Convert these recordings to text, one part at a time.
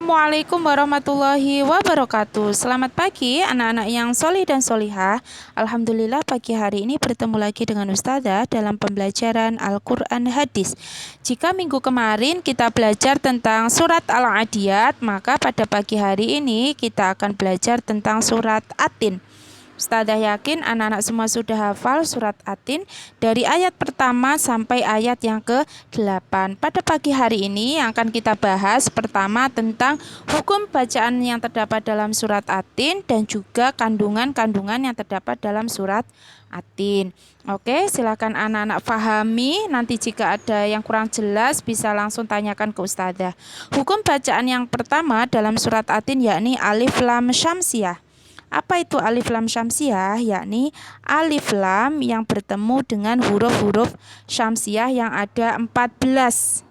Assalamualaikum warahmatullahi wabarakatuh. Selamat pagi anak-anak yang solih dan solihah. Alhamdulillah pagi hari ini bertemu lagi dengan Ustazah dalam pembelajaran Al-Quran Hadis. Jika minggu kemarin kita belajar tentang surat Al-Adiyat, maka pada pagi hari ini kita akan belajar tentang surat At-Tin. Ustazah yakin anak-anak semua sudah hafal surat At-Tin dari ayat pertama sampai ayat yang ke-8. Pada pagi hari ini yang akan kita bahas pertama tentang hukum bacaan yang terdapat dalam surat At-Tin dan juga kandungan-kandungan yang terdapat dalam surat At-Tin. Oke, silakan anak-anak pahami. Nanti jika ada yang kurang jelas bisa langsung tanyakan ke Ustazah. Hukum bacaan yang pertama dalam surat At-Tin yakni alif lam syamsiah. Apa itu alif lam syamsiah? Yakni alif lam yang bertemu dengan huruf-huruf syamsiah yang ada 14.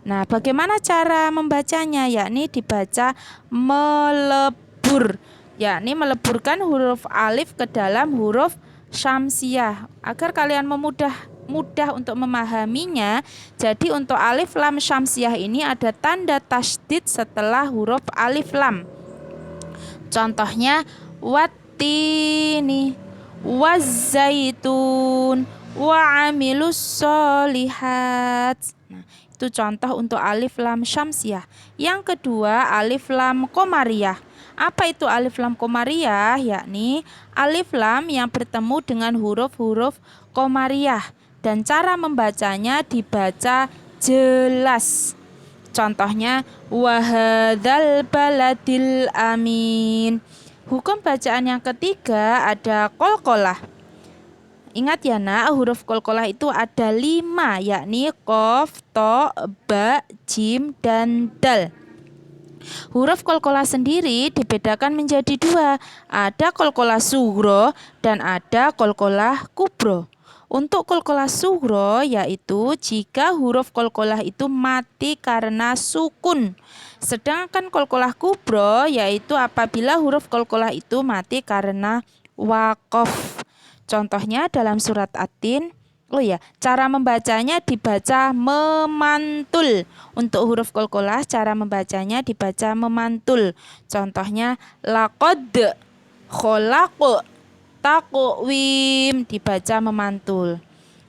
Nah, bagaimana cara membacanya? Yakni dibaca melebur, yakni meleburkan huruf alif ke dalam huruf syamsiah. Agar kalian mudah untuk memahaminya, jadi untuk alif lam syamsiah ini ada tanda tasydid setelah huruf alif lam. Contohnya wattini wazzaitun wa amilus solihat. Nah, itu contoh untuk alif lam syamsiah. Yang kedua alif lam qamariyah. Apa itu alif lam qamariyah? Yakni alif lam yang bertemu dengan huruf-huruf qamariyah dan cara membacanya dibaca jelas. Contohnya wahadzal baladil amin. Hukum bacaan yang ketiga ada qalqalah. Ingat ya nak, huruf qalqalah itu ada 5, yakni qaf, ta, ba, jim, dan dal. Huruf qalqalah sendiri dibedakan menjadi 2. Ada qalqalah sughra dan ada qalqalah kubra. Untuk qalqalah sughra yaitu jika huruf qalqalah itu mati karena sukun. Sedangkan qalqalah kubra yaitu apabila huruf qalqalah itu mati karena waqaf. Contohnya dalam surat At-Tin. Cara membacanya dibaca memantul. Untuk huruf qalqalah cara membacanya dibaca memantul. Contohnya laqad, khalaq, taqwim dibaca memantul.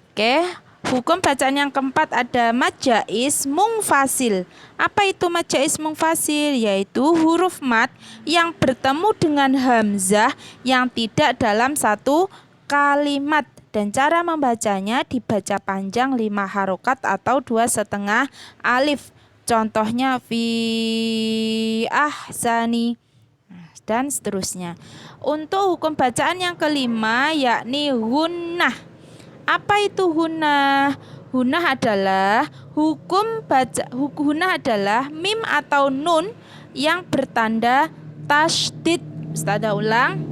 Oke. Hukum bacaan yang keempat ada mad jaiz munfasil. Apa itu mad jaiz munfasil? Yaitu huruf mad yang bertemu dengan hamzah yang tidak dalam satu kalimat dan cara membacanya dibaca panjang 5 harokat atau 2,5 alif. Contohnya fi ahsani dan seterusnya. Untuk hukum bacaan yang kelima yakni gunnah. Apa itu gunnah? Gunnah adalah gunnah adalah mim atau nun yang bertanda tasydid. Ustazah ulang.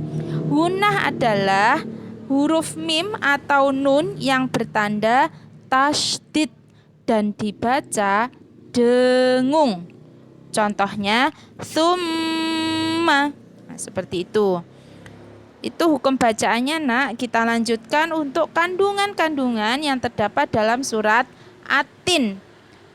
Gunnah adalah huruf mim atau nun yang bertanda tasydid dan dibaca dengung. Contohnya summa. Nah, seperti itu. Itu hukum bacaannya nak. Kita lanjutkan untuk kandungan-kandungan yang terdapat dalam surat At-Tin.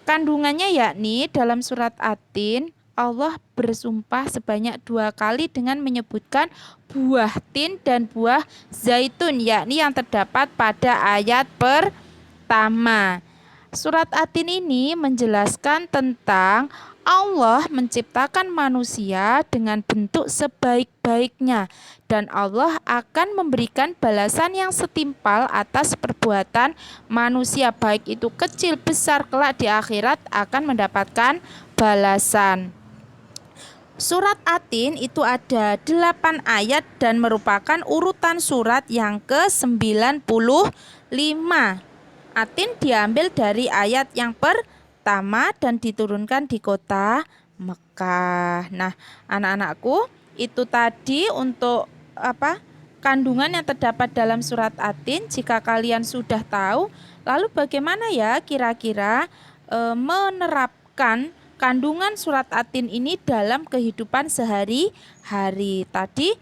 Kandungannya yakni dalam surat At-Tin Allah bersumpah sebanyak 2 kali dengan menyebutkan buah tin dan buah zaitun, yakni yang terdapat pada ayat pertama. Surat At-Tin ini menjelaskan tentang Allah menciptakan manusia dengan bentuk sebaik-baiknya dan Allah akan memberikan balasan yang setimpal atas perbuatan manusia, baik itu kecil besar, kelak di akhirat akan mendapatkan balasan. Surat At-Tin itu ada 8 ayat dan merupakan urutan surat yang ke-95. At-Tin diambil dari ayat yang pertama dan diturunkan di kota Mekah. Nah, anak-anakku, itu tadi untuk kandungan yang terdapat dalam surat At-Tin. Jika kalian sudah tahu, lalu bagaimana ya kira-kira menerapkan kandungan surat At-Tin ini dalam kehidupan sehari-hari? Tadi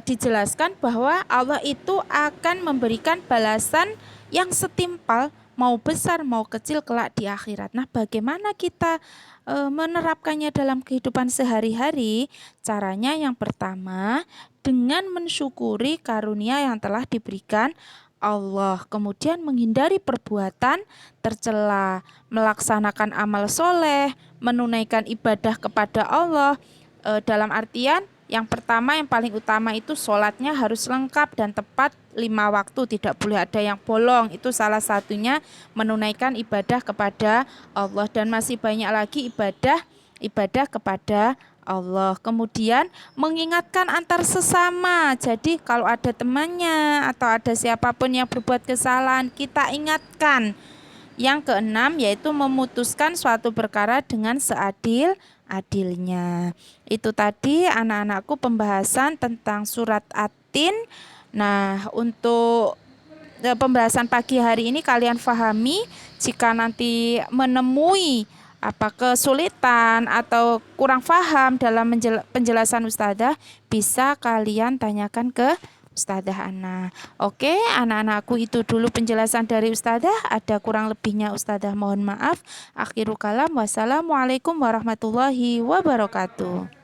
dijelaskan bahwa Allah itu akan memberikan balasan yang setimpal mau besar mau kecil kelak di akhirat. Nah, bagaimana kita menerapkannya dalam kehidupan sehari-hari? Caranya yang pertama dengan mensyukuri karunia yang telah diberikan Allah, kemudian menghindari perbuatan tercela, melaksanakan amal soleh, menunaikan ibadah kepada Allah. Dalam artian yang pertama, yang paling utama itu sholatnya harus lengkap dan tepat 5 waktu, tidak boleh ada yang bolong. Itu salah satunya menunaikan ibadah kepada Allah, dan masih banyak lagi ibadah kepada Allah. Kemudian mengingatkan antar sesama. Jadi kalau ada temannya atau ada siapapun yang berbuat kesalahan, kita ingatkan. Yang keenam yaitu memutuskan suatu perkara dengan seadil-adilnya. Itu tadi anak-anakku pembahasan tentang surat At-Tin. Nah, untuk pembahasan pagi hari ini kalian pahami. Jika nanti menemui kesulitan atau kurang paham dalam penjelasan Ustadzah, bisa kalian tanyakan ke Ustadzah Ana. Oke, anak-anakku, itu dulu penjelasan dari Ustadzah. Ada kurang lebihnya Ustadzah mohon maaf. Akhirul kalam, wassalamualaikum warahmatullahi wabarakatuh.